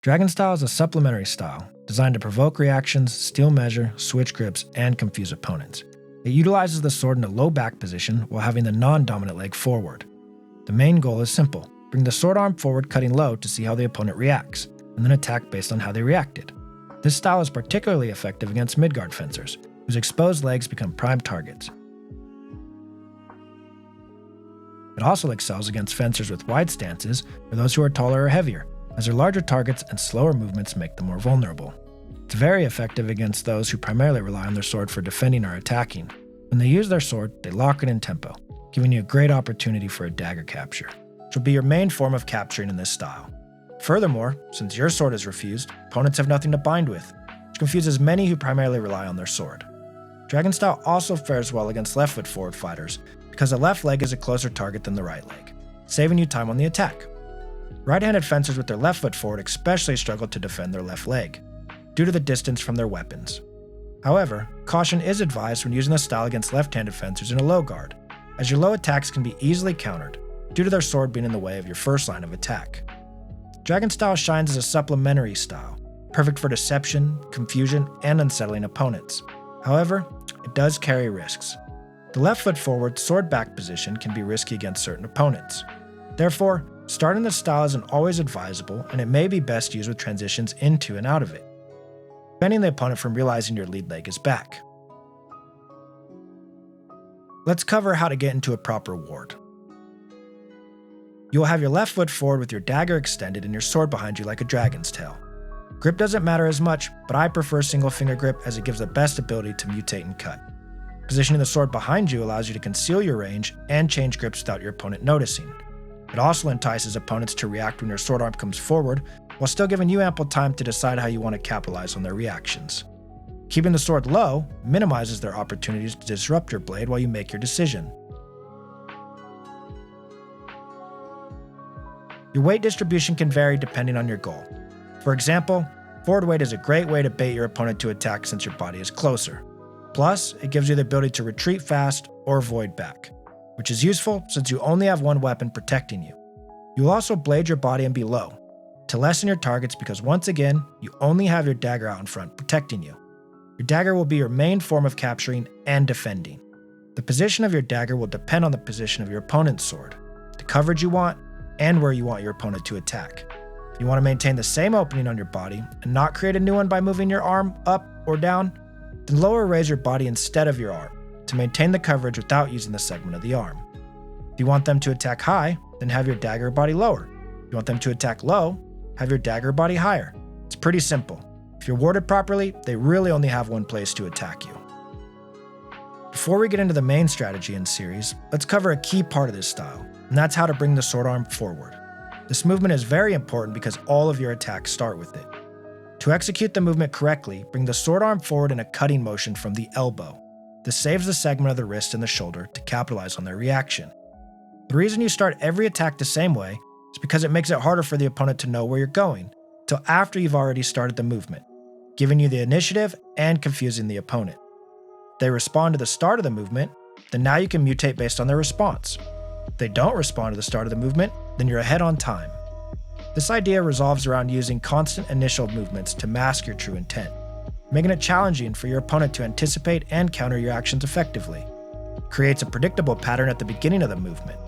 Dragon style is a supplementary style designed to provoke reactions, steal measure, switch grips, and confuse opponents. It utilizes the sword in a low back position while having the non-dominant leg forward. The main goal is simple: bring the sword arm forward cutting low to see how the opponent reacts, and then attack based on how they reacted. This style is particularly effective against midguard fencers, whose exposed legs become prime targets. It also excels against fencers with wide stances or those who are taller or heavier, as their larger targets and slower movements make them more vulnerable. It's very effective against those who primarily rely on their sword for defending or attacking. When they use their sword, they lock it in tempo, giving you a great opportunity for a dagger capture, which will be your main form of capturing in this style. Furthermore, since your sword is refused, opponents have nothing to bind with, which confuses many who primarily rely on their sword. Dragon style also fares well against left foot forward fighters because the left leg is a closer target than the right leg, saving you time on the attack. Right-handed fencers with their left foot forward especially struggle to defend their left leg, due to the distance from their weapons. However, caution is advised when using this style against left-handed fencers in a low guard, as your low attacks can be easily countered, due to their sword being in the way of your first line of attack. Dragon style shines as a supplementary style, perfect for deception, confusion, and unsettling opponents. However, it does carry risks. The left foot forward sword back position can be risky against certain opponents. Therefore, starting this style isn't always advisable, and it may be best used with transitions into and out of it, preventing the opponent from realizing your lead leg is back. Let's cover how to get into a proper ward. You will have your left foot forward with your dagger extended and your sword behind you like a dragon's tail. Grip doesn't matter as much, but I prefer single finger grip as it gives the best ability to mutate and cut. Positioning the sword behind you allows you to conceal your range and change grips without your opponent noticing. It also entices opponents to react when your sword arm comes forward, while still giving you ample time to decide how you want to capitalize on their reactions. Keeping the sword low minimizes their opportunities to disrupt your blade while you make your decision. Your weight distribution can vary depending on your goal. For example, forward weight is a great way to bait your opponent to attack since your body is closer. Plus, it gives you the ability to retreat fast or void back, which is useful since you only have one weapon protecting you. You will also blade your body and be low, to lessen your targets because once again, you only have your dagger out in front protecting you. Your dagger will be your main form of capturing and defending. The position of your dagger will depend on the position of your opponent's sword, the coverage you want, and where you want your opponent to attack. If you want to maintain the same opening on your body and not create a new one by moving your arm up or down, then lower or raise your body instead of your arm to maintain the coverage without using the segment of the arm. If you want them to attack high, then have your dagger body lower. If you want them to attack low, have your dagger body higher. It's pretty simple. If you're warded properly, they really only have one place to attack you. Before we get into the main strategy in series, let's cover a key part of this style, and that's how to bring the sword arm forward. This movement is very important because all of your attacks start with it. To execute the movement correctly, bring the sword arm forward in a cutting motion from the elbow. This saves the segment of the wrist and the shoulder to capitalize on their reaction. The reason you start every attack the same way is because it makes it harder for the opponent to know where you're going till after you've already started the movement, giving you the initiative and confusing the opponent. If they respond to the start of the movement, then now you can mutate based on their response. If they don't respond to the start of the movement, then you're ahead on time. This idea revolves around using constant initial movements to mask your true intent, making it challenging for your opponent to anticipate and counter your actions effectively. It creates a predictable pattern at the beginning of the movement.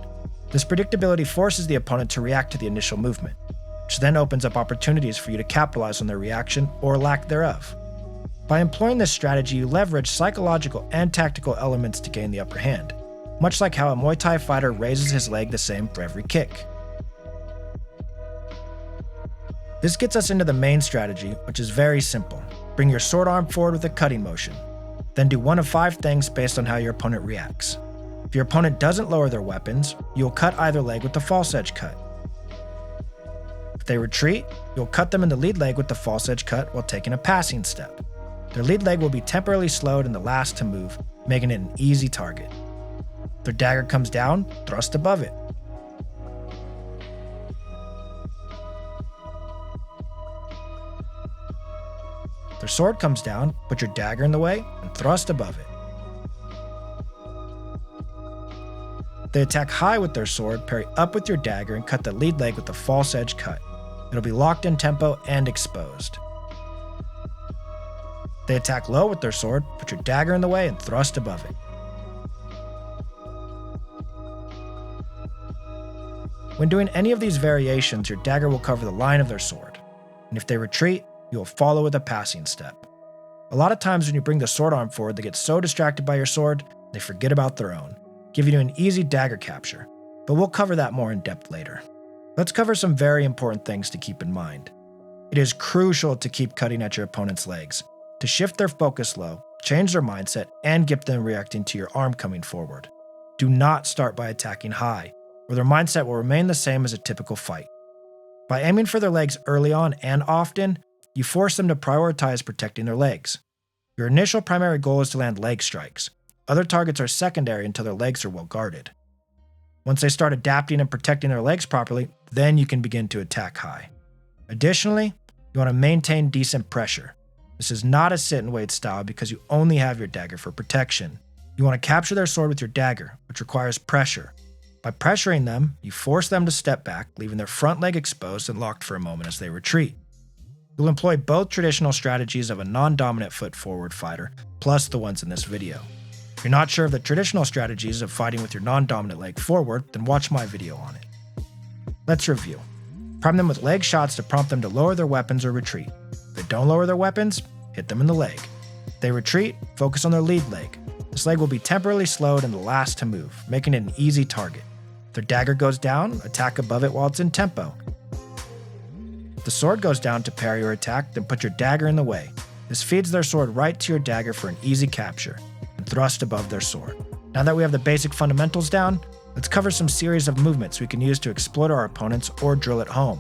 This predictability forces the opponent to react to the initial movement, which then opens up opportunities for you to capitalize on their reaction or lack thereof. By employing this strategy, you leverage psychological and tactical elements to gain the upper hand, much like how a Muay Thai fighter raises his leg the same for every kick. This gets us into the main strategy, which is very simple. Bring your sword arm forward with a cutting motion. Then do one of 5 things based on how your opponent reacts. If your opponent doesn't lower their weapons, you'll cut either leg with the false edge cut. If they retreat, you'll cut them in the lead leg with the false edge cut while taking a passing step. Their lead leg will be temporarily slowed and the last to move, making it an easy target. If their dagger comes down, thrust above it. If their sword comes down, put your dagger in the way and thrust above it. If they attack high with their sword, parry up with your dagger and cut the lead leg with the false edge cut. It'll be locked in tempo and exposed. If they attack low with their sword, put your dagger in the way and thrust above it. When doing any of these variations, your dagger will cover the line of their sword, and if they retreat, you will follow with a passing step. A lot of times when you bring the sword arm forward, they get so distracted by your sword, they forget about their own, giving you an easy dagger capture, but we'll cover that more in depth later. Let's cover some very important things to keep in mind. It is crucial to keep cutting at your opponent's legs, to shift their focus low, change their mindset, and get them reacting to your arm coming forward. Do not start by attacking high, or their mindset will remain the same as a typical fight. By aiming for their legs early on and often, you force them to prioritize protecting their legs. Your initial primary goal is to land leg strikes. Other targets are secondary until their legs are well guarded. Once they start adapting and protecting their legs properly, then you can begin to attack high. Additionally, you want to maintain decent pressure. This is not a sit and wait style because you only have your dagger for protection. You want to capture their sword with your dagger, which requires pressure. By pressuring them, you force them to step back, leaving their front leg exposed and locked for a moment as they retreat. You'll employ both traditional strategies of a non-dominant foot forward fighter, plus the ones in this video. If you're not sure of the traditional strategies of fighting with your non-dominant leg forward, then watch my video on it. Let's review. Prime them with leg shots to prompt them to lower their weapons or retreat. If they don't lower their weapons, hit them in the leg. If they retreat, focus on their lead leg. This leg will be temporarily slowed and the last to move, making it an easy target. If their dagger goes down, attack above it while it's in tempo. If the sword goes down to parry or attack, then put your dagger in the way. This feeds their sword right to your dagger for an easy capture, and thrust above their sword. Now that we have the basic fundamentals down, let's cover some series of movements we can use to exploit our opponents or drill at home.